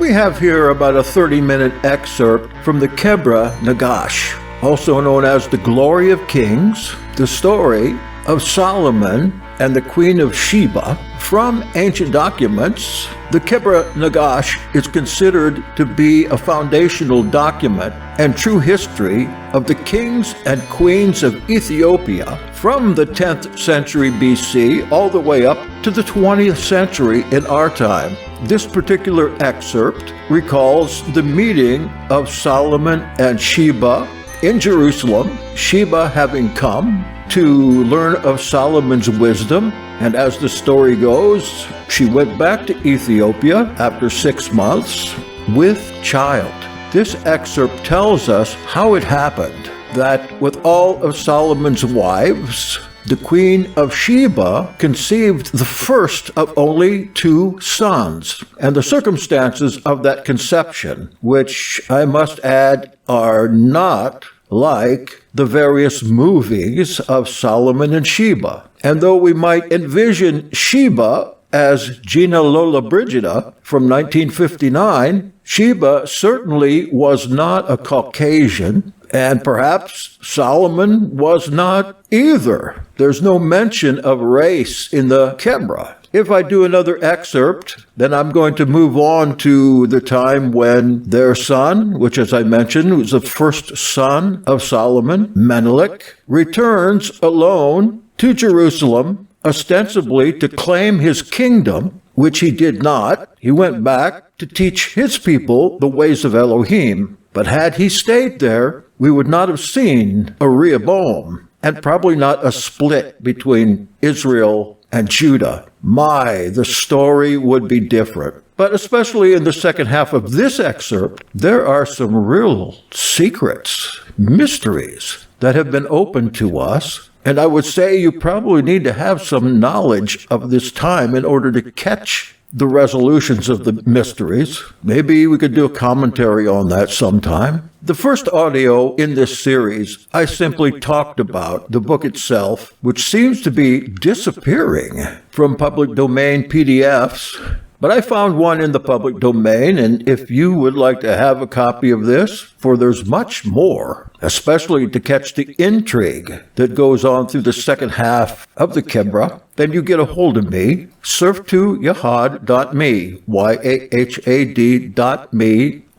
We have here about a 30-minute excerpt from the Kebra Nagast, also known as The Glory of Kings, the story of Solomon and the Queen of Sheba. From ancient documents, the Kebra Nagast is considered to be a foundational document and true history of the kings and queens of Ethiopia from the 10th century BC all the way up to the 20th century in our time. This particular excerpt recalls the meeting of Solomon and Sheba in Jerusalem, Sheba having come to learn of Solomon's wisdom, and as the story goes, she went back to Ethiopia after 6 months with child. This excerpt tells us how it happened that with all of Solomon's wives, the Queen of Sheba conceived the first of only 2 sons, and the circumstances of that conception, which I must add are not like the various movies of Solomon and Sheba. And though we might envision Sheba as Gina Lollobrigida from 1959, Sheba certainly was not a Caucasian, and perhaps Solomon was not either. There's no mention of race in the Kebra. If I do another excerpt, then I'm going to move on to the time when their son, which as I mentioned was the first son of Solomon, Menelik, returns alone to Jerusalem, ostensibly to claim his kingdom, which he did not. He went back to teach his people the ways of Elohim. But had he stayed there, we would not have seen a Rehoboam, and probably not a split between Israel and Judah. The story would be different. But especially in the second half of this excerpt, there are some real secrets, mysteries that have been opened to us. And I would say you probably need to have some knowledge of this time in order to catch the resolutions of the mysteries. Maybe we could do a commentary on that sometime. The first audio in this series, I simply talked about the book itself, which seems to be disappearing from public domain PDFs. But I found one in the public domain, and if you would like to have a copy of this, for there's much more, especially to catch the intrigue that goes on through the second half of the Kebra, then you get a hold of me, surf2yahad.me, YAHAD.me.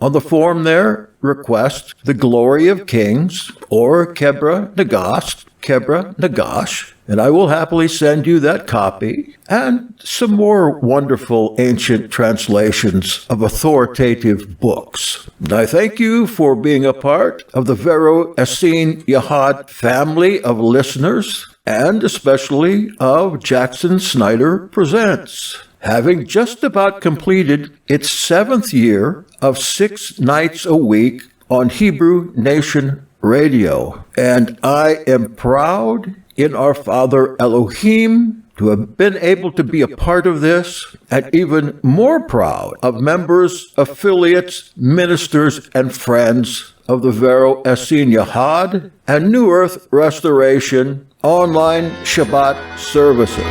On the form there, request The Glory of Kings or Kebra Nagast, Kebra Nagast, and I will happily send you that copy and some more wonderful ancient translations of authoritative books. And I thank you for being a part of the Vero Essene Yahad family of listeners, and especially of Jackson Snyder Presents, having just about completed its 7th year of 6 nights a week on Hebrew Nation Radio. And I am proud in our Father Elohim to have been able to be a part of this, and even more proud of members, affiliates, ministers, and friends of the Vero Essene Yahad and New Earth Restoration online Shabbat services.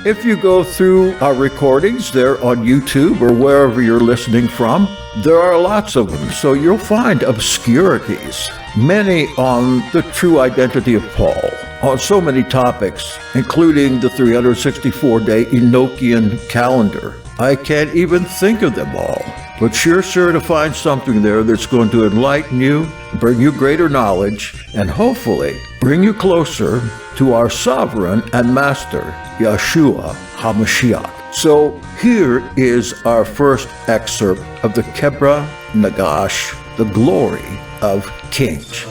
If you go through our recordings there on YouTube or wherever you're listening from, there are lots of them, so you'll find obscurities, many on the true identity of Paul, on so many topics, including the 364-day Enochian calendar. I can't even think of them all, but you're sure to find something there that's going to enlighten you, bring you greater knowledge, and hopefully bring you closer to our sovereign and master, Yeshua HaMashiach. So here is our first excerpt of the Kebra Nagast, The Glory of Kings.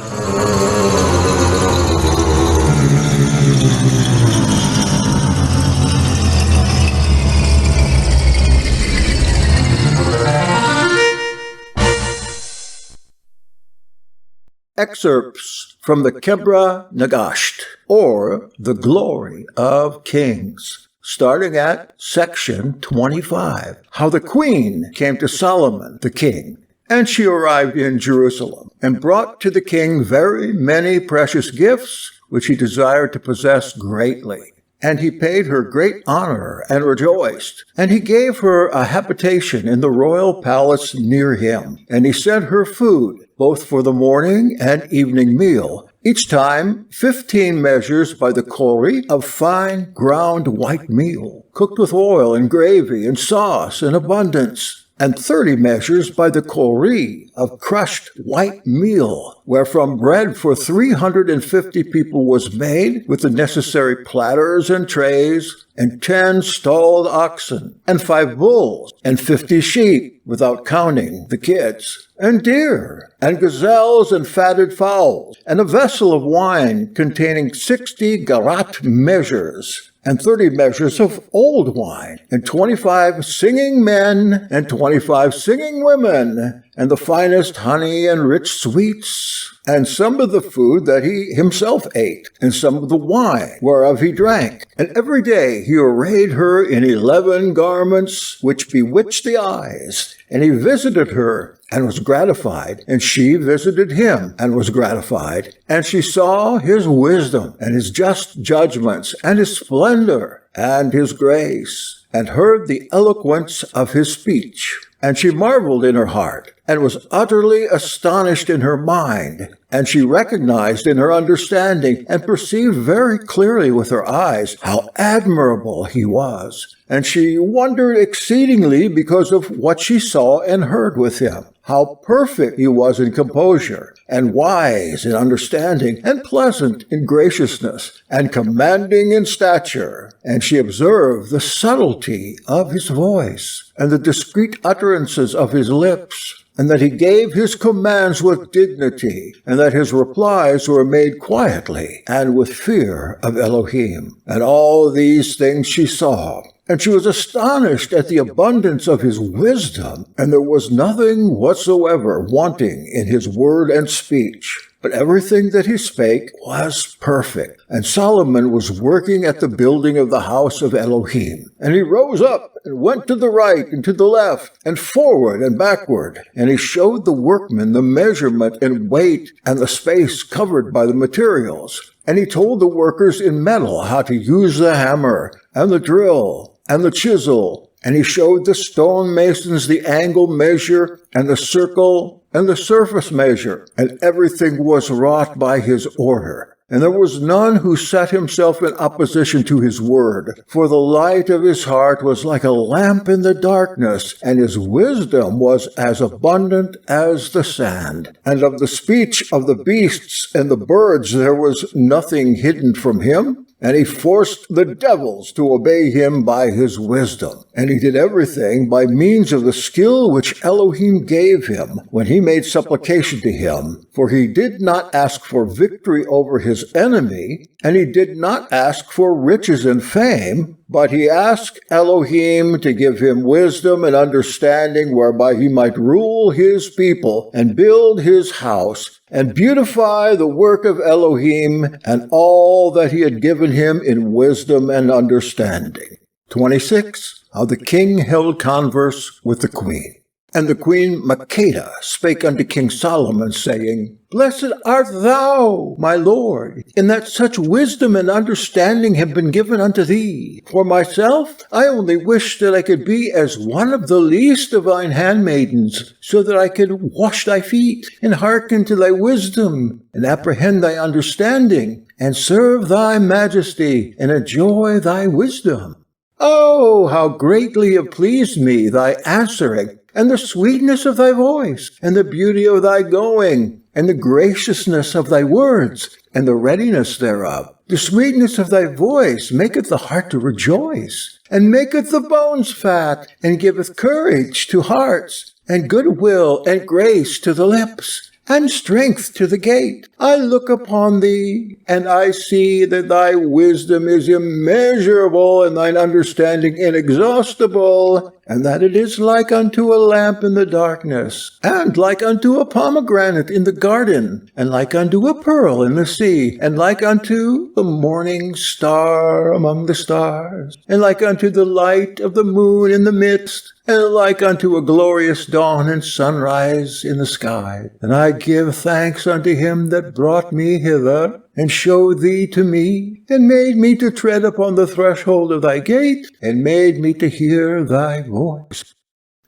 Excerpts from the Kebra Nagast, or The Glory of Kings, starting at section 25, How the Queen Came to Solomon the King. And she arrived in Jerusalem, and brought to the king very many precious gifts, which he desired to possess greatly. And he paid her great honor and rejoiced. And he gave her a habitation in the royal palace near him. And he sent her food, both for the morning and evening meal, each time 15 measures by the kori of fine ground white meal, cooked with oil and gravy and sauce in abundance, and 30 measures by the kori of crushed white meal, wherefrom bread for 350 people was made, with the necessary platters and trays, and 10 stalled oxen, and 5 bulls, and 50 sheep, without counting the kids, and deer, and gazelles, and fatted fowls, and a vessel of wine containing 60 garat measures, and 30 measures of old wine, and 25 singing men, and 25 singing women, and the finest honey and rich sweets, and some of the food that he himself ate, and some of the wine whereof he drank. And every day he arrayed her in 11 garments, which bewitched the eyes. And he visited her, and was gratified, and she visited him, and was gratified. And she saw his wisdom, and his just judgments, and his splendor, and his grace, and heard the eloquence of his speech. And she marveled in her heart, and was utterly astonished in her mind. And she recognized in her understanding, and perceived very clearly with her eyes, how admirable he was. And she wondered exceedingly because of what she saw and heard with him, how perfect he was in composure, and wise in understanding, and pleasant in graciousness, and commanding in stature. And she observed the subtlety of his voice, and the discreet utterances of his lips, and that he gave his commands with dignity, and that his replies were made quietly, and with fear of Elohim. And all these things she saw. And she was astonished at the abundance of his wisdom, and there was nothing whatsoever wanting in his word and speech. But everything that he spake was perfect. And Solomon was working at the building of the house of Elohim. And he rose up and went to the right and to the left, and forward and backward. And he showed the workmen the measurement and weight and the space covered by the materials. And he told the workers in metal how to use the hammer and the drill and the chisel. And he showed the stonemasons the angle measure and the circle and the surface measure. And everything was wrought by his order. And there was none who set himself in opposition to his word. For the light of his heart was like a lamp in the darkness, and his wisdom was as abundant as the sand. And of the speech of the beasts and the birds there was nothing hidden from him. And he forced the devils to obey him by his wisdom. And he did everything by means of the skill which Elohim gave him when he made supplication to him. For he did not ask for victory over his enemy, and he did not ask for riches and fame, but he asked Elohim to give him wisdom and understanding whereby he might rule his people and build his house and beautify the work of Elohim and all that he had given him in wisdom and understanding. 26. How the king held converse with the queen. And the queen Makeda spake unto King Solomon, saying, Blessed art thou, my lord, in that such wisdom and understanding have been given unto thee. For myself, I only wish that I could be as one of the least of thine handmaidens, so that I could wash thy feet, and hearken to thy wisdom, and apprehend thy understanding, and serve thy majesty, and enjoy thy wisdom. Oh, how greatly it pleased me, thy answering, and the sweetness of thy voice, and the beauty of thy going, and the graciousness of thy words, and the readiness thereof. The sweetness of thy voice maketh the heart to rejoice, and maketh the bones fat, and giveth courage to hearts, and goodwill and grace to the lips, and strength to the gate. I look upon thee, and I see that thy wisdom is immeasurable, and thine understanding inexhaustible. and that it is like unto a lamp in the darkness, and like unto a pomegranate in the garden, and like unto a pearl in the sea, and like unto the morning star among the stars, and like unto the light of the moon in the midst, and like unto a glorious dawn and sunrise in the sky. And I give thanks unto him that brought me hither, and showed thee to me, and made me to tread upon the threshold of thy gate, and made me to hear thy voice.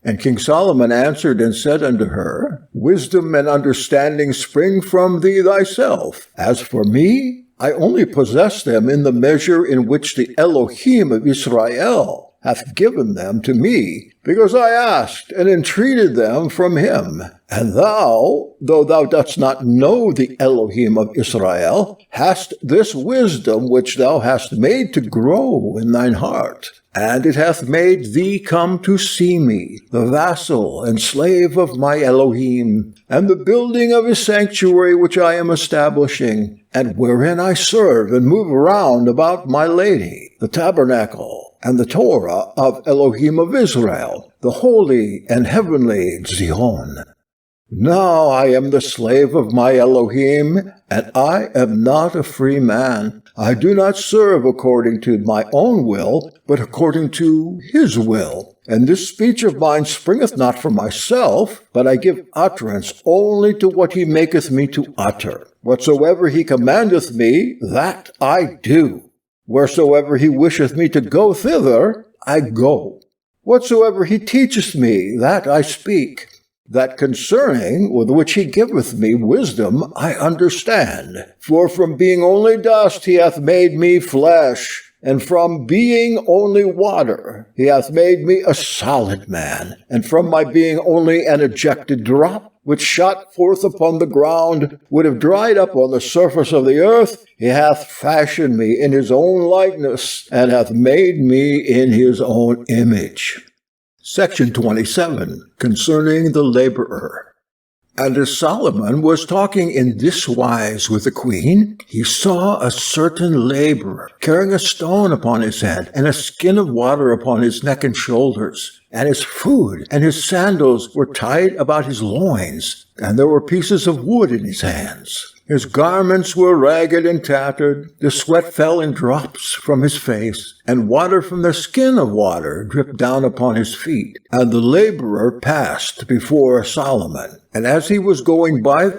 And King Solomon answered and said unto her, Wisdom and understanding spring from thee thyself. As for me, I only possess them in the measure in which the Elohim of Israel hath given them to me, because I asked and entreated them from him. And thou, though thou dost not know the Elohim of Israel, hast this wisdom which thou hast made to grow in thine heart. And it hath made thee come to see me, the vassal and slave of my Elohim, and the building of his sanctuary which I am establishing, and wherein I serve and move around about my lady, the tabernacle, and the Torah of Elohim of Israel, the holy and heavenly Zion. Now I am the slave of my Elohim, and I am not a free man. I do not serve according to my own will, but according to his will. And this speech of mine springeth not from myself, but I give utterance only to what he maketh me to utter. Whatsoever he commandeth me, that I do. Wheresoever he wisheth me to go thither, I go. Whatsoever he teacheth me, that I speak. That concerning with which he giveth me wisdom, I understand. For from being only dust he hath made me flesh, and from being only water he hath made me a solid man. And from my being only an ejected drop, which shot forth upon the ground, would have dried up on the surface of the earth, he hath fashioned me in his own likeness, and hath made me in his own image. Section 27, concerning the laborer. And as Solomon was talking in this wise with the queen, he saw a certain laborer carrying a stone upon his head, and a skin of water upon his neck and shoulders. And his food and his sandals were tied about his loins, and there were pieces of wood in his hands. His garments were ragged and tattered, the sweat fell in drops from his face, and water from the skin of water dripped down upon his feet. And the laborer passed before Solomon. And as he was going by,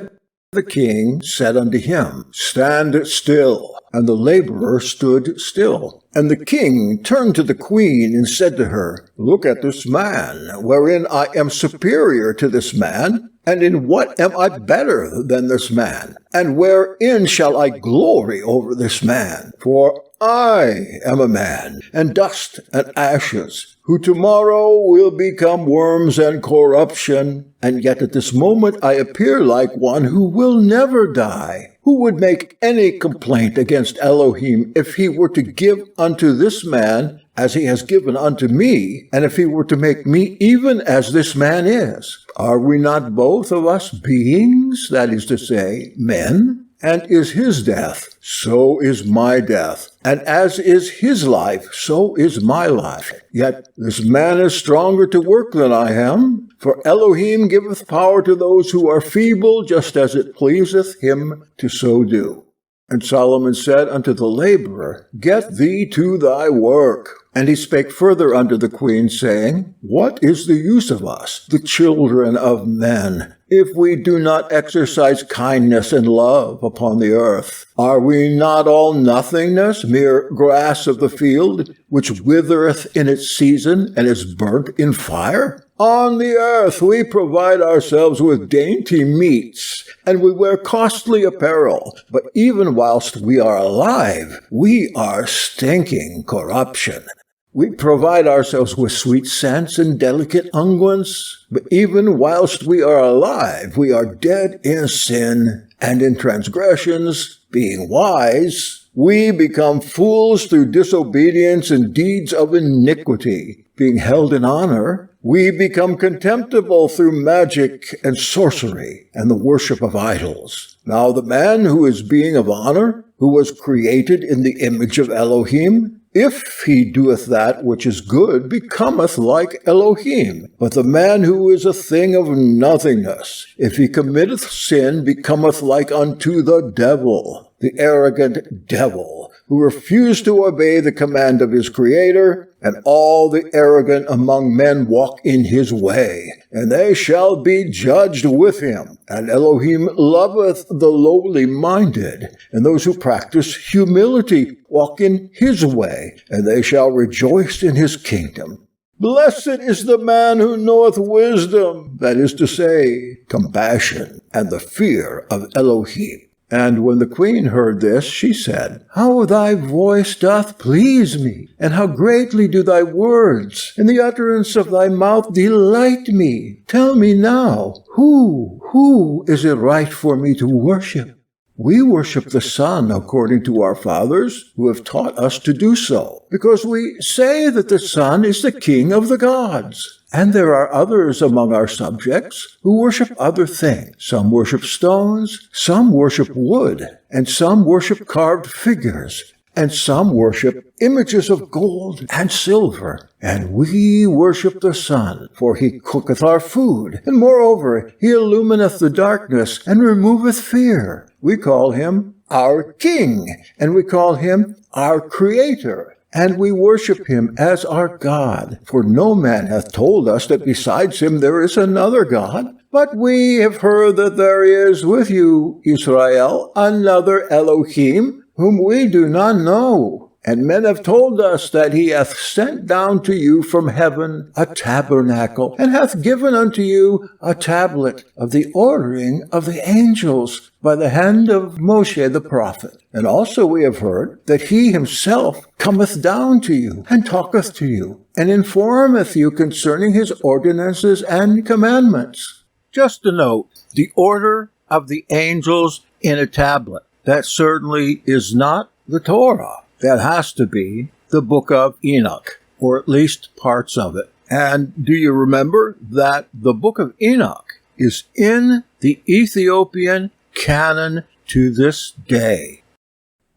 the king said unto him, Stand still. And the laborer stood still. And the king turned to the queen and said to her, Look at this man, wherein I am superior to this man, and in what am I better than this man? And wherein shall I glory over this man? For I am a man, and dust and ashes, who tomorrow will become worms and corruption, and yet at this moment I appear like one who will never die. Who would make any complaint against Elohim if he were to give unto this man as he has given unto me, and if he were to make me even as this man is? Are we not both of us beings, that is to say, men? And is his death, so is my death. And as is his life, so is my life. Yet this man is stronger to work than I am. For Elohim giveth power to those who are feeble, just as it pleaseth him to so do. And Solomon said unto the laborer, Get thee to thy work. And he spake further unto the queen, saying, What is the use of us, the children of men, if we do not exercise kindness and love upon the earth? Are we not all nothingness, mere grass of the field, which withereth in its season, and is burnt in fire? On the earth we provide ourselves with dainty meats, and we wear costly apparel, but even whilst we are alive, we are stinking corruption. We provide ourselves with sweet scents and delicate unguents, but even whilst we are alive, we are dead in sin and in transgressions. Being wise, we become fools through disobedience and deeds of iniquity. Being held in honor, we become contemptible through magic and sorcery and the worship of idols. Now the man who is being of honor, who was created in the image of Elohim, If he doeth that which is good, becometh like Elohim. But the man who is a thing of nothingness, if he committeth sin, becometh like unto the devil, the arrogant devil, who refused to obey the command of his Creator, and all the arrogant among men walk in his way, and they shall be judged with him. And Elohim loveth the lowly minded, and those who practice humility walk in his way, and they shall rejoice in his kingdom. Blessed is the man who knoweth wisdom, that is to say, compassion, and the fear of Elohim. And when the queen heard this, she said, How thy voice doth please me, and how greatly do thy words and the utterance of thy mouth delight me. Tell me now, who is it right for me to worship? We worship the Son according to our fathers, who have taught us to do so, because we say that the Son is the King of the gods. And there are others among our subjects who worship other things. Some worship stones, some worship wood, and some worship carved figures, and some worship images of gold and silver. And we worship the Son, for he cooketh our food, and moreover he illumineth the darkness, and removeth fear. We call him our King, and we call him our Creator. And we worship him as our God, for no man hath told us that besides him there is another God. But we have heard that there is with you, Israel, another Elohim, whom we do not know. And men have told us that he hath sent down to you from heaven a tabernacle, and hath given unto you a tablet of the ordering of the angels by the hand of Moshe the prophet. And also we have heard that he himself cometh down to you, and talketh to you, and informeth you concerning his ordinances and commandments. Just a note, the order of the angels in a tablet. That certainly is not the Torah. That has to be the book of Enoch, or at least parts of it. And do you remember that the book of Enoch is in the Ethiopian canon to this day?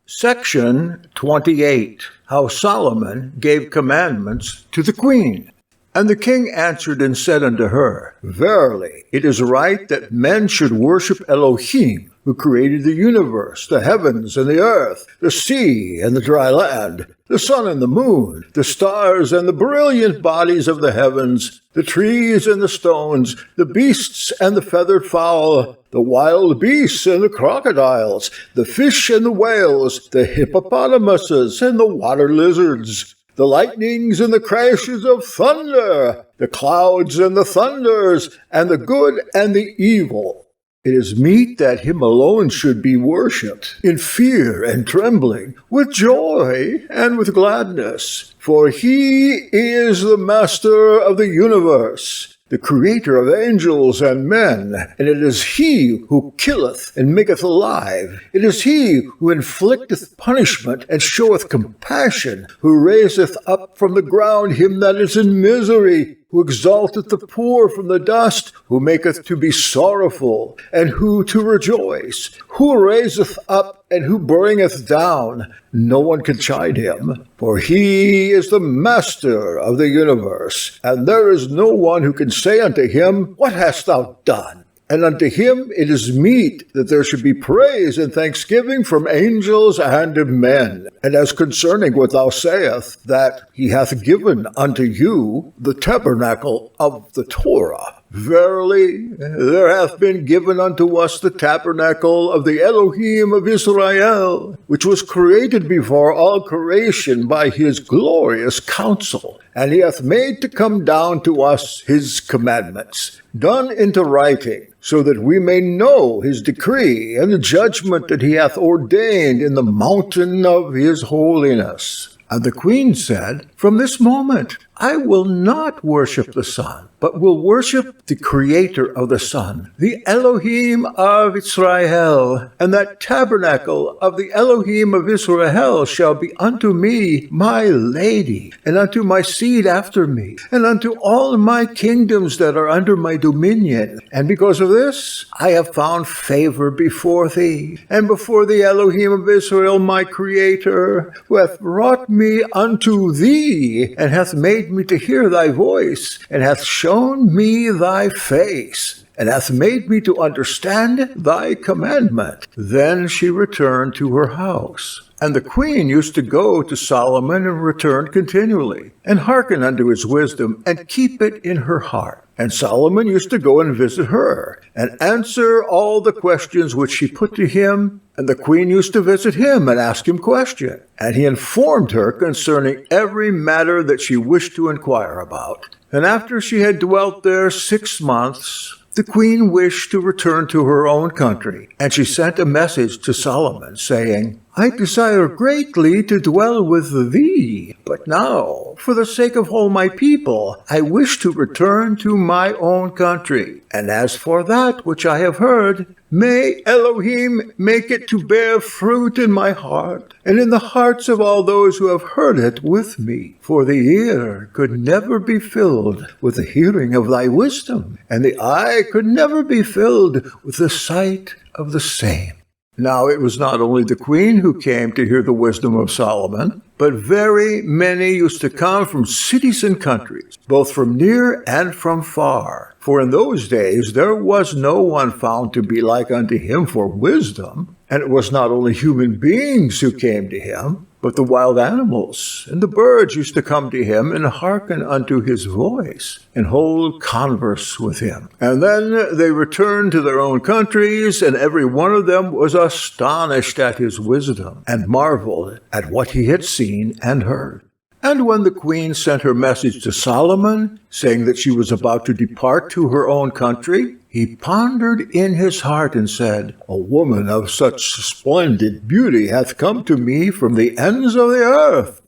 Section 28. How Solomon gave commandments to the queen. And the king answered and said unto her, Verily, it is right that men should worship Elohim, who created the universe, the heavens and the earth, the sea and the dry land, the sun and the moon, the stars and the brilliant bodies of the heavens, the trees and the stones, the beasts and the feathered fowl, the wild beasts and the crocodiles, the fish and the whales, the hippopotamuses and the water lizards, the lightnings and the crashes of thunder, the clouds and the thunders, and the good and the evil. It is meet that him alone should be worshipped, in fear and trembling, with joy and with gladness. For he is the master of the universe, the creator of angels and men, and it is he who killeth and maketh alive. It is he who inflicteth punishment and showeth compassion, who raiseth up from the ground him that is in misery, who exalteth the poor from the dust, who maketh to be sorrowful, and who to rejoice, who raiseth up and who bringeth down. No one can chide him, for he is the master of the universe, and there is no one who can say unto him, What hast thou done? And unto him it is meet that there should be praise and thanksgiving from angels and men. And as concerning what thou sayest, that he hath given unto you the tabernacle of the Torah, verily, there hath been given unto us the tabernacle of the Elohim of Israel, which was created before all creation by his glorious counsel. And he hath made to come down to us his commandments, done into writing, so that we may know his decree and the judgment that he hath ordained in the mountain of his holiness. And the queen said, From this moment I will not worship the sun, but will worship the creator of the sun, the Elohim of Israel. And that tabernacle of the Elohim of Israel shall be unto me my lady, and unto my seed after me, and unto all my kingdoms that are under my dominion. And because of this, I have found favor before thee, and before the Elohim of Israel, my creator, who hath brought me unto thee, and hath made me to hear thy voice, and hath shown me thy face, and hath made me to understand thy commandment. Then she returned to her house. And the queen used to go to Solomon and return continually, and hearken unto his wisdom, and keep it in her heart. And Solomon used to go and visit her, and answer all the questions which she put to him. And the queen used to visit him and ask him questions. And he informed her concerning every matter that she wished to inquire about. And after she had dwelt there 6 months, the queen wished to return to her own country, and she sent a message to Solomon, saying, I desire greatly to dwell with thee, but now, for the sake of all my people, I wish to return to my own country. And as for that which I have heard, may Elohim make it to bear fruit in my heart, and in the hearts of all those who have heard it with me. For the ear could never be filled with the hearing of thy wisdom, and the eye could never be filled with the sight of the same. Now it was not only the queen who came to hear the wisdom of Solomon, but very many used to come from cities and countries, both from near and from far. For in those days there was no one found to be like unto him for wisdom, and it was not only human beings who came to him, but the wild animals and the birds used to come to him and hearken unto his voice and hold converse with him. And then they returned to their own countries, and every one of them was astonished at his wisdom and marveled at what he had seen and heard. And when the queen sent her message to Solomon, saying that she was about to depart to her own country, he pondered in his heart and said, A woman of such splendid beauty hath come to me from the ends of the earth.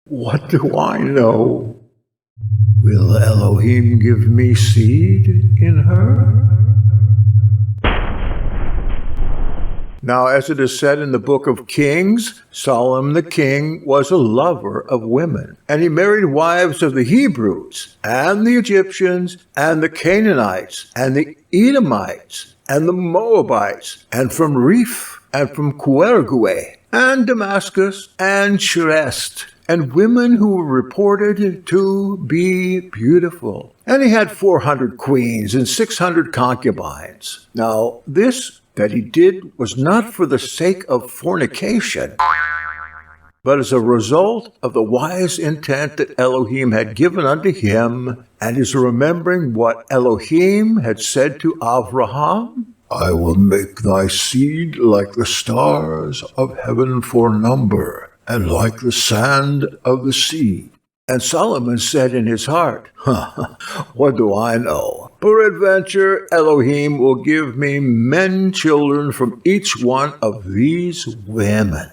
What do I know? Will Elohim give me seed in her? Now, as it is said in the book of Kings, Solomon the king was a lover of women, and he married wives of the Hebrews, and the Egyptians, and the Canaanites, and the Edomites, and the Moabites, and from Reph, and from Quergue, and Damascus, and Shrest, and women who were reported to be beautiful. And he had 400 queens and 600 concubines. Now, this that he did was not for the sake of fornication, but as a result of the wise intent that Elohim had given unto him, and his remembering what Elohim had said to Avraham, I will make thy seed like the stars of heaven for number, and like the sand of the sea. And Solomon said in his heart, What do I know? Peradventure Elohim will give me men children from each one of these women.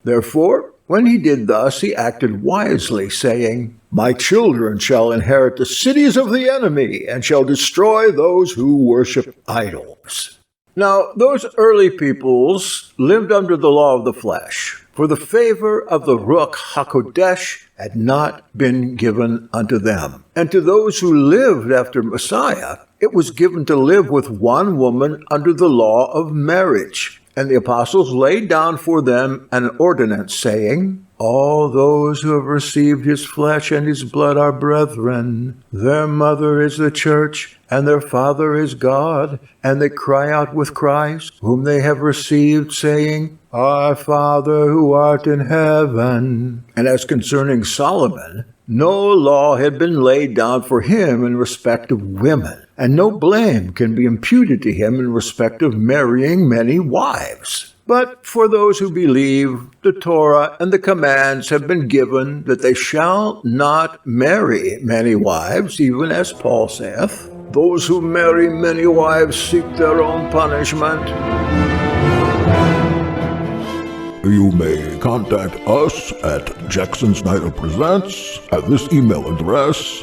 Therefore, when he did thus, he acted wisely, saying, My children shall inherit the cities of the enemy, and shall destroy those who worship idols. Now, those early peoples lived under the law of the flesh, for the favor of the Ruach HaKodesh had not been given unto them. And to those who lived after Messiah, it was given to live with one woman under the law of marriage. And the apostles laid down for them an ordinance, saying, All those who have received his flesh and his blood are brethren. Their mother is the church, and their father is God. And they cry out with Christ, whom they have received, saying, Our Father who art in heaven. And as concerning Solomon, no law had been laid down for him in respect of women, and no blame can be imputed to him in respect of marrying many wives. But for those who believe, the Torah and the commands have been given that they shall not marry many wives, even as Paul saith, Those who marry many wives seek their own punishment. You may contact us at Jackson Snyder Presents at this email address,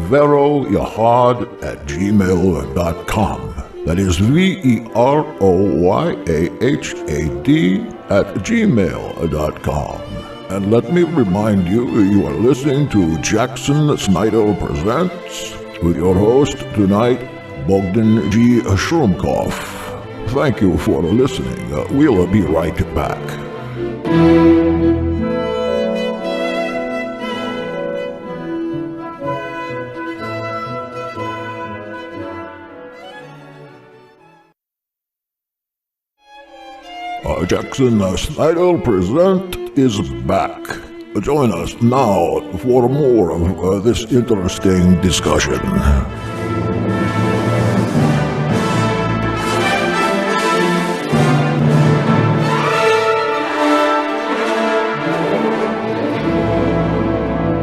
veroyahad@gmail.com. That is veroyahad@gmail.com. And let me remind you, you are listening to Jackson Snyder Presents with your host tonight, Bogdan G. Schruumkoff. Thank you for listening. We'll be right back. Jackson Snyder Present is back. Join us now for more of this interesting discussion.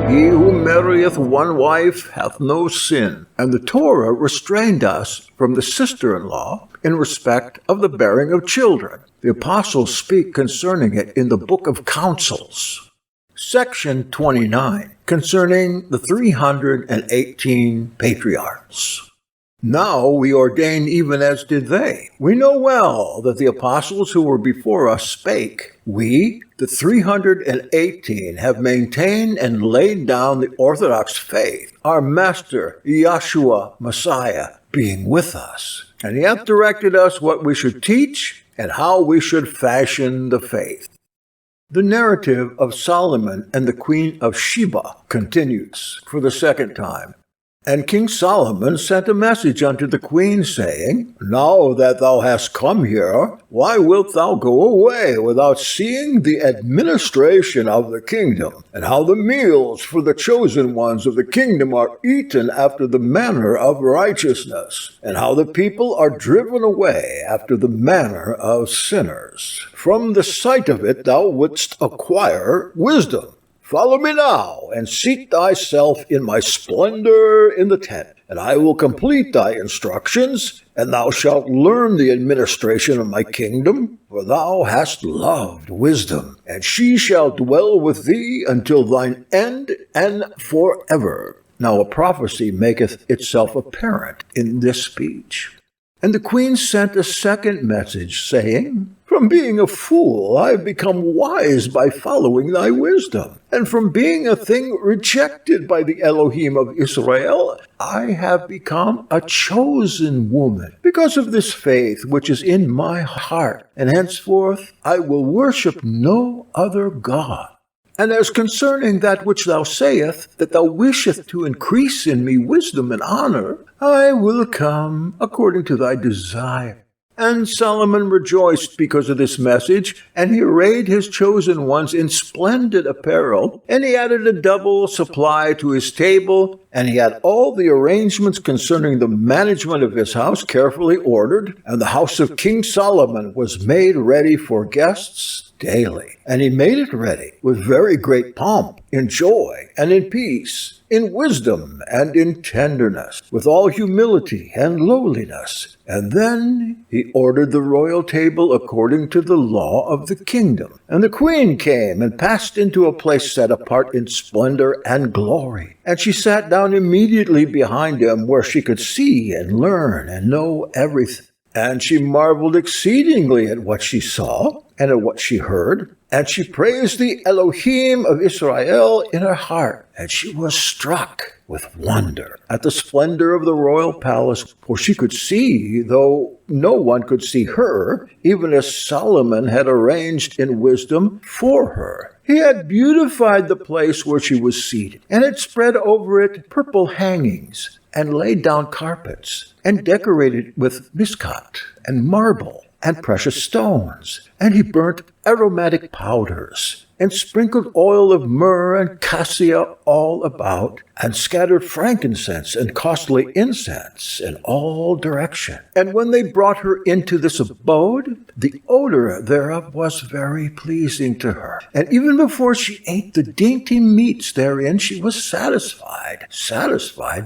He who marrieth one wife hath no sin, and the Torah restrained us from the sister-in-law in respect of the bearing of children. The apostles speak concerning it in the book of Counsels. Section 29, concerning the 318 patriarchs. Now we ordain even as did they. We know well that the apostles who were before us spake. We, the 318, have maintained and laid down the orthodox faith, our Master, Yeshua, Messiah, being with us. And he hath directed us what we should teach and how we should fashion the faith. The narrative of Solomon and the Queen of Sheba continues for the second time. And King Solomon sent a message unto the queen, saying, Now that thou hast come here, why wilt thou go away without seeing the administration of the kingdom, and how the meals for the chosen ones of the kingdom are eaten after the manner of righteousness, and how the people are driven away after the manner of sinners? From the sight of it thou wouldst acquire wisdom. Follow me now, and seat thyself in my splendor in the tent, and I will complete thy instructions, and thou shalt learn the administration of my kingdom, for thou hast loved wisdom, and she shall dwell with thee until thine end and forever. Now a prophecy maketh itself apparent in this speech. And the queen sent a second message, saying, From being a fool I have become wise by following thy wisdom. And from being a thing rejected by the Elohim of Israel, I have become a chosen woman, because of this faith which is in my heart. And henceforth I will worship no other God. And as concerning that which thou sayest, that thou wishest to increase in me wisdom and honor, I will come according to thy desire. And Solomon rejoiced because of this message, and he arrayed his chosen ones in splendid apparel, and he added a double supply to his table, and he had all the arrangements concerning the management of his house carefully ordered, and the house of King Solomon was made ready for guests daily. And he made it ready with very great pomp, in joy and in peace, in wisdom and in tenderness, with all humility and lowliness. And then he ordered the royal table according to the law of the kingdom. And the queen came and passed into a place set apart in splendor and glory. And she sat down immediately behind him, where she could see and learn and know everything. And she marveled exceedingly at what she saw and at what she heard. And she praised the Elohim of Israel in her heart. And she was struck with wonder at the splendor of the royal palace, for she could see, though no one could see her, even as Solomon had arranged in wisdom for her. He had beautified the place where she was seated, and had spread over it purple hangings, and laid down carpets, and decorated with biscuit and marble and precious stones. And he burnt aromatic powders, and sprinkled oil of myrrh and cassia all about, and scattered frankincense and costly incense in all direction. And when they brought her into this abode, the odor thereof was very pleasing to her. And even before she ate the dainty meats therein, she was satisfied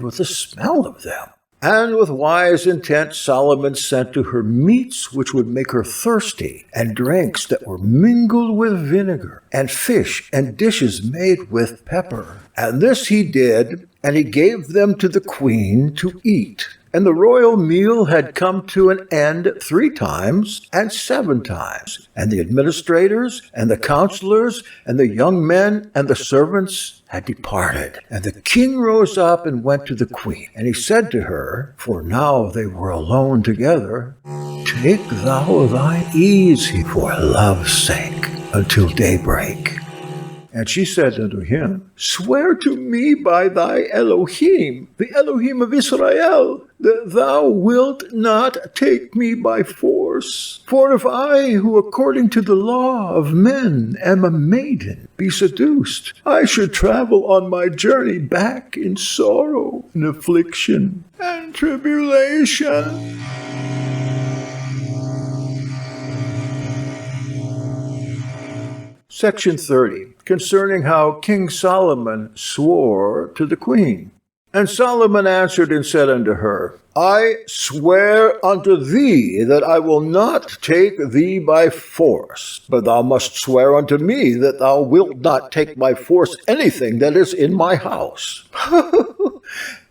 with the smell of them. And with wise intent Solomon sent to her meats which would make her thirsty, and drinks that were mingled with vinegar, and fish and dishes made with pepper. And this he did, and he gave them to the queen to eat. And the royal meal had come to an end 3 times and 7 times. And the administrators and the counselors and the young men and the servants had departed. And the king rose up and went to the queen. And he said to her, for now they were alone together, take thou thine ease for love's sake until daybreak. And she said unto him, swear to me by thy Elohim, the Elohim of Israel, that thou wilt not take me by force. For if I, who according to the law of men am a maiden, be seduced, I should travel on my journey back in sorrow and affliction and tribulation. Section 30, concerning how King Solomon swore to the queen. And Solomon answered and said unto her, I swear unto thee that I will not take thee by force, but thou must swear unto me that thou wilt not take by force anything that is in my house.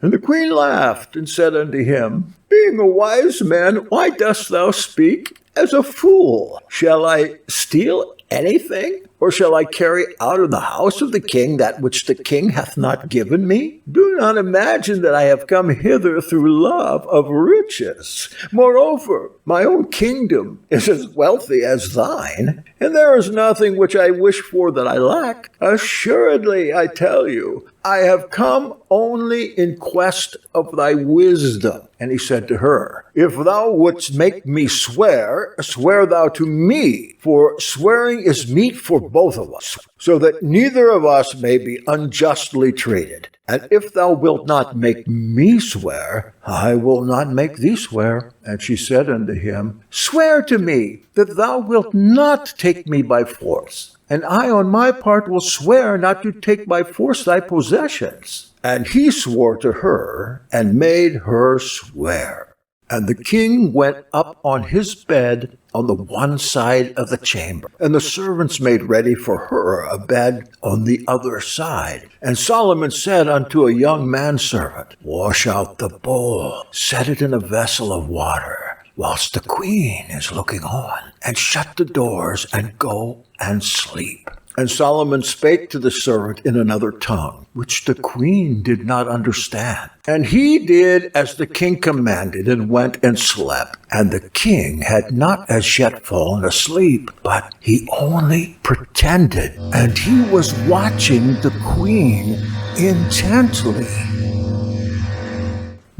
And the queen laughed and said unto him, being a wise man, why dost thou speak as a fool? Shall I steal anything? Or shall I carry out of the house of the king that which the king hath not given me? Do not imagine that I have come hither through love of riches. Moreover, my own kingdom is as wealthy as thine, and there is nothing which I wish for that I lack. Assuredly, I tell you, I have come only in quest of thy wisdom. And he said to her, if thou wouldst make me swear, swear thou to me, for swearing is meet for both of us, so that neither of us may be unjustly treated. And if thou wilt not make me swear, I will not make thee swear. And she said unto him, swear to me that thou wilt not take me by force, and I on my part will swear not to take by force thy possessions. And he swore to her, and made her swear. And the king went up on his bed on the one side of the chamber, and the servants made ready for her a bed on the other side. And Solomon said unto a young manservant, wash out the bowl, set it in a vessel of water, whilst the queen is looking on, and shut the doors, and go and sleep. And Solomon spake to the servant in another tongue, which the queen did not understand. And he did as the king commanded, and went and slept. And the king had not as yet fallen asleep, but he only pretended. And he was watching the queen intently.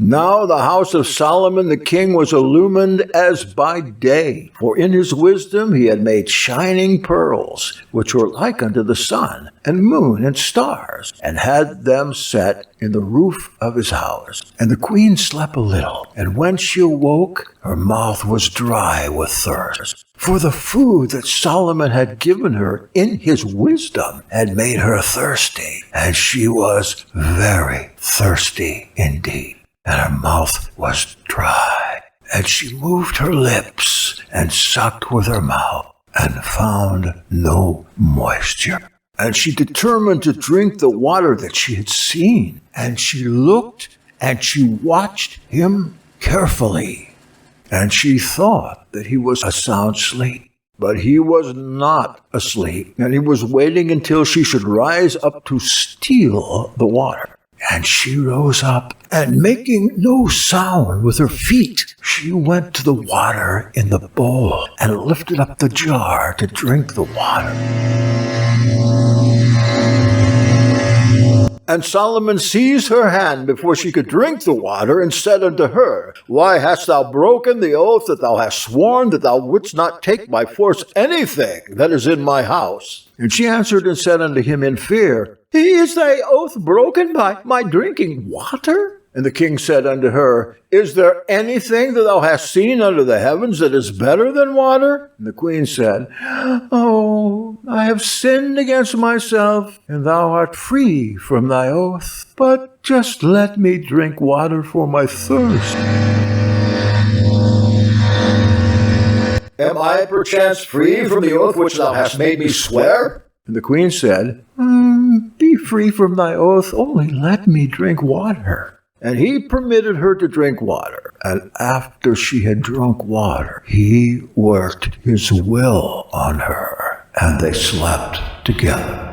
Now the house of Solomon the king was illumined as by day, for in his wisdom he had made shining pearls, which were like unto the sun, and moon, and stars, and had them set in the roof of his house. And the queen slept a little, and when she awoke, her mouth was dry with thirst. For the food that Solomon had given her in his wisdom had made her thirsty, and she was very thirsty indeed. And her mouth was dry, and she moved her lips, and sucked with her mouth, and found no moisture. And she determined to drink the water that she had seen, and she looked, and she watched him carefully, and she thought that he was a sound sleep. But he was not asleep, and he was waiting until she should rise up to steal the water. And she rose up, and making no sound with her feet, she went to the water in the bowl, and lifted up the jar to drink the water. And Solomon seized her hand before she could drink the water, and said unto her, why hast thou broken the oath that thou hast sworn, that thou wouldst not take by force anything that is in my house? And she answered and said unto him in fear, is thy oath broken by my drinking water? And the king said unto her, Is there anything that thou hast seen under the heavens that is better than water? And the queen said, Oh, I have sinned against myself, and thou art free from thy oath. But just let me drink water for my thirst. Am I perchance free from the oath which thou hast made me swear? And the queen said, Be free from thy oath, only let me drink water. And he permitted her to drink water, and after she had drunk water, he worked his will on her, and they slept together.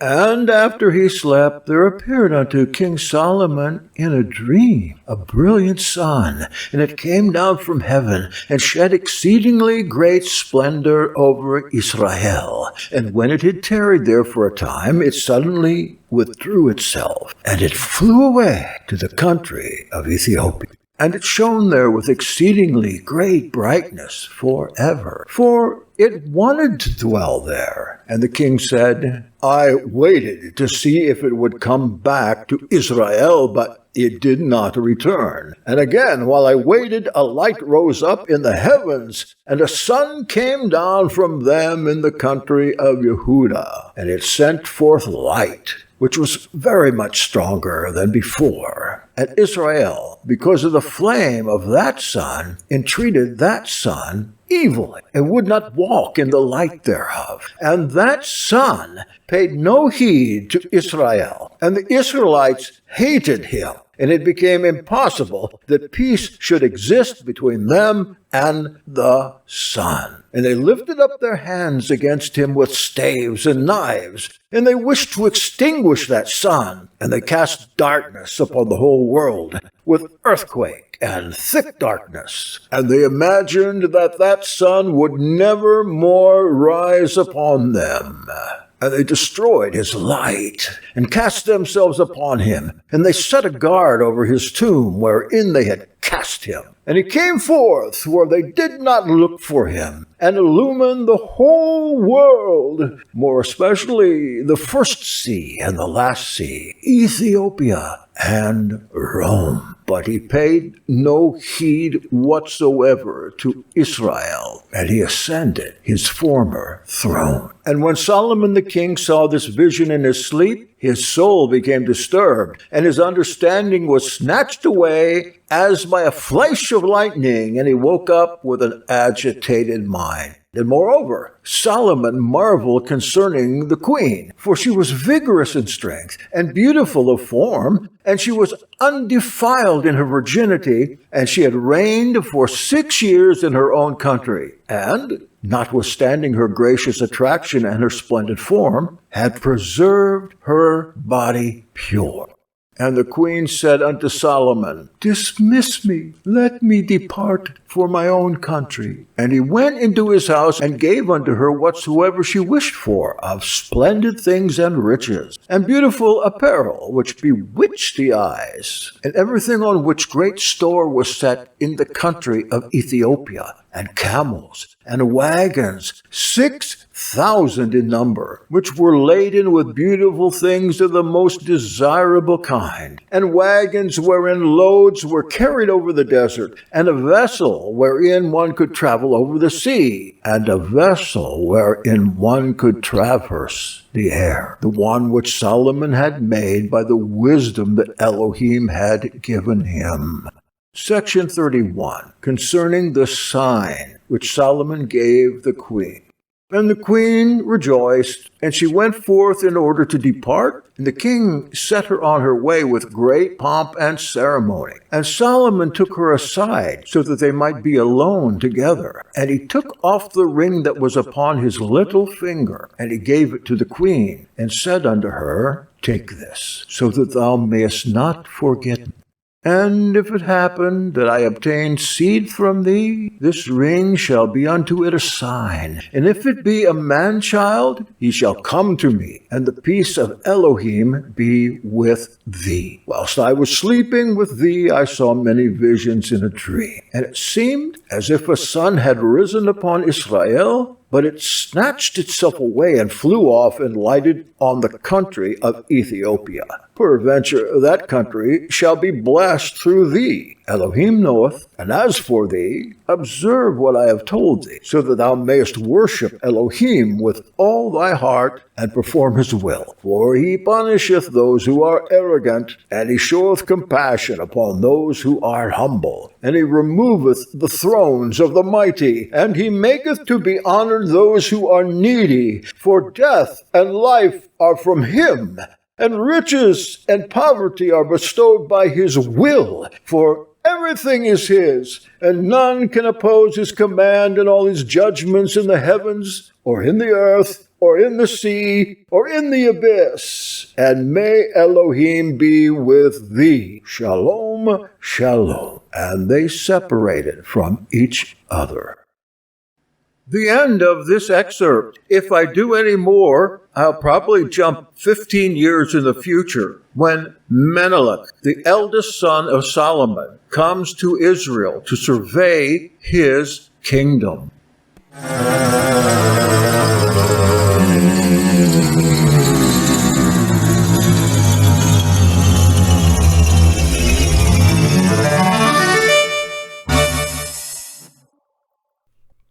And after he slept, there appeared unto King Solomon in a dream a brilliant sun, and it came down from heaven, and shed exceedingly great splendor over Israel. And when it had tarried there for a time, it suddenly withdrew itself, and it flew away to the country of Ethiopia. And it shone there with exceedingly great brightness forever, for it wanted to dwell there. And the king said, I waited to see if it would come back to Israel, but it did not return. And again, while I waited, a light rose up in the heavens, and a sun came down from them in the country of Yehudah, and it sent forth light, which was very much stronger than before. And Israel, because of the flame of that sun, entreated that sun evilly, and would not walk in the light thereof. And that sun paid no heed to Israel, and the Israelites hated him, and it became impossible that peace should exist between them and the sun. And they lifted up their hands against him with staves and knives, and they wished to extinguish that sun, and they cast darkness upon the whole world with earthquake and thick darkness. And they imagined that that sun would never more rise upon them. And they destroyed his light, and cast themselves upon him. And they set a guard over his tomb, wherein they had cast him. And he came forth where they did not look for him, and illumined the whole world, more especially the first sea and the last sea, Ethiopia and Rome. But he paid no heed whatsoever to Israel, and he ascended his former throne. And when Solomon the king saw this vision in his sleep, his soul became disturbed, and his understanding was snatched away as by a flash of lightning, and he woke up with an agitated mind. And moreover, Solomon marveled concerning the queen, for she was vigorous in strength and beautiful of form, and she was undefiled in her virginity, and she had reigned for 6 years in her own country, and, notwithstanding her gracious attraction and her splendid form, had preserved her body pure. And the queen said unto Solomon, Dismiss me, let me depart for my own country. And he went into his house, and gave unto her whatsoever she wished for, of splendid things and riches, and beautiful apparel, which bewitched the eyes, and everything on which great store was set in the country of Ethiopia, and camels, and wagons, 6,000 in number, which were laden with beautiful things of the most desirable kind, and wagons wherein loads were carried over the desert, and a vessel wherein one could travel over the sea, and a vessel wherein one could traverse the air, the one which Solomon had made by the wisdom that Elohim had given him. Section 31, concerning the sign which Solomon gave the queen. And the queen rejoiced, and she went forth in order to depart, and the king set her on her way with great pomp and ceremony. And Solomon took her aside, so that they might be alone together. And he took off the ring that was upon his little finger, and he gave it to the queen, and said unto her, Take this, so that thou mayest not forget me. And if it happen that I obtain seed from thee, this ring shall be unto it a sign. And if it be a man-child, he shall come to me, and the peace of Elohim be with thee. Whilst I was sleeping with thee, I saw many visions in a dream. And it seemed as if a sun had risen upon Israel, but it snatched itself away and flew off and lighted on the country of Ethiopia. Peradventure that country shall be blessed through thee. Elohim knoweth, and as for thee, observe what I have told thee, so that thou mayest worship Elohim with all thy heart, and perform his will. For he punisheth those who are arrogant, and he showeth compassion upon those who are humble. And he removeth the thrones of the mighty, and he maketh to be honored those who are needy. For death and life are from him, and riches and poverty are bestowed by his will. For everything is his, and none can oppose his command, and all his judgments in the heavens, or in the earth, or in the sea, or in the abyss. And may Elohim be with thee. Shalom, shalom. And they separated from each other. The end of this excerpt. If I do any more, I'll probably jump 15 years in the future when Menelik, the eldest son of Solomon, comes to Israel to survey his kingdom.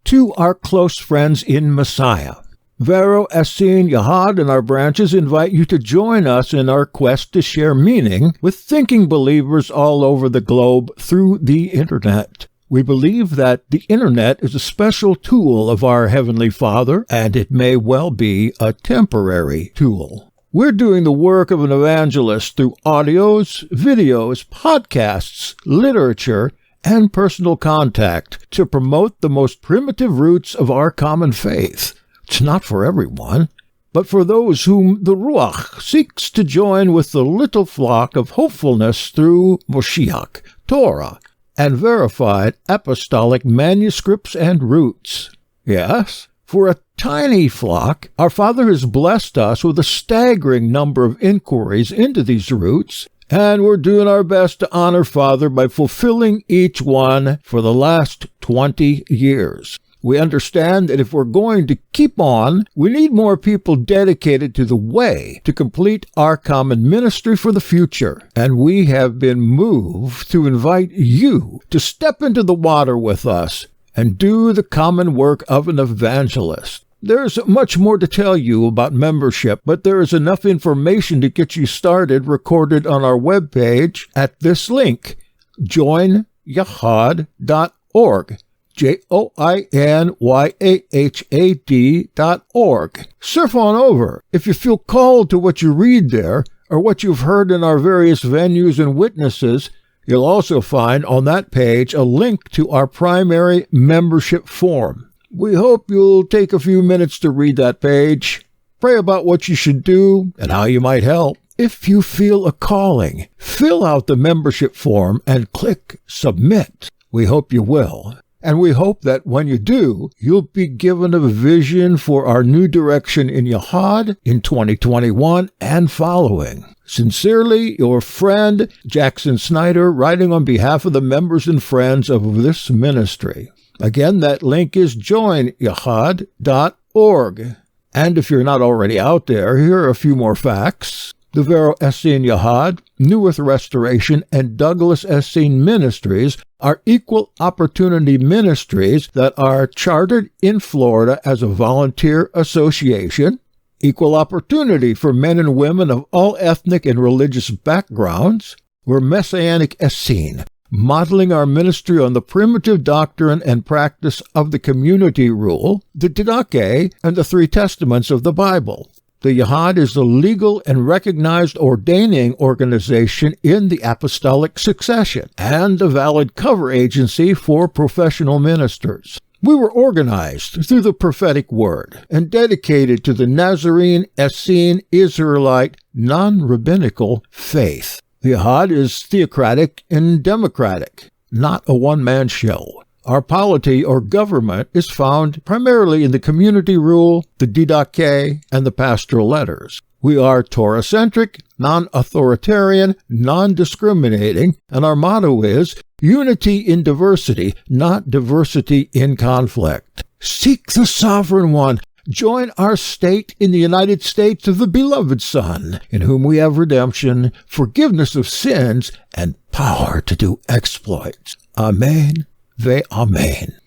To our close friends in Messiah, Vero Essene Yahad and our branches invite you to join us in our quest to share meaning with thinking believers all over the globe through the Internet. We believe that the Internet is a special tool of our Heavenly Father, and it may well be a temporary tool. We're doing the work of an evangelist through audios, videos, podcasts, literature, and personal contact to promote the most primitive roots of our common faith. It's not for everyone, but for those whom the Ruach seeks to join with the little flock of hopefulness through Moshiach, Torah, and verified apostolic manuscripts and roots. Yes, for a tiny flock, our Father has blessed us with a staggering number of inquiries into these roots, and we're doing our best to honor Father by fulfilling each one for the last 20 years. We understand that if we're going to keep on, we need more people dedicated to the way to complete our common ministry for the future. And we have been moved to invite you to step into the water with us and do the common work of an evangelist. There's much more to tell you about membership, but there is enough information to get you started recorded on our webpage at this link, joinyahad.org, joinyahad.org. Surf on over. If you feel called to what you read there, or what you've heard in our various venues and witnesses, you'll also find on that page a link to our primary membership form. We hope you'll take a few minutes to read that page, pray about what you should do and how you might help. If you feel a calling, fill out the membership form and click Submit. We hope you will. And we hope that when you do, you'll be given a vision for our new direction in Yahad in 2021 and following. Sincerely, your friend, Jackson Snyder, writing on behalf of the members and friends of this ministry. Again, that link is joinyahad.org. And if you're not already out there, here are a few more facts. The Vero Essene Yahad, New Earth Restoration, and Douglas Essene Ministries are equal opportunity ministries that are chartered in Florida as a volunteer association. Equal opportunity for men and women of all ethnic and religious backgrounds. We're Messianic Essene, modeling our ministry on the primitive doctrine and practice of the community rule, the Didache, and the 3 Testaments of the Bible. The Yahad is the legal and recognized ordaining organization in the apostolic succession and a valid cover agency for professional ministers. We were organized through the prophetic word and dedicated to the Nazarene, Essene, Israelite, non-rabbinical faith. The Yahad is theocratic and democratic, not a one-man show. Our polity or government is found primarily in the community rule, the Didache, and the pastoral letters. We are Torah-centric, non-authoritarian, non-discriminating, and our motto is unity in diversity, not diversity in conflict. Seek the Sovereign One, Join our state in the United States of the beloved Son, in whom we have redemption, forgiveness of sins, and power to do exploits. Amen. Ve Amen.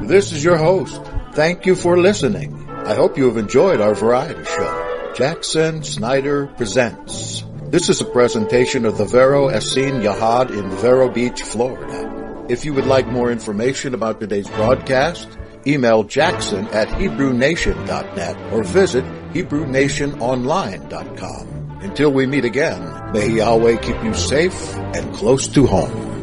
This is your host. Thank you for listening. I hope you have enjoyed our variety show, Jackson Snyder Presents. This is a presentation of the Vero Essene Yahad in Vero Beach, Florida. If you would like more information about today's broadcast, email Jackson at HebrewNation.net or visit HebrewNationOnline.com. Until we meet again, may Yahweh keep you safe and close to home.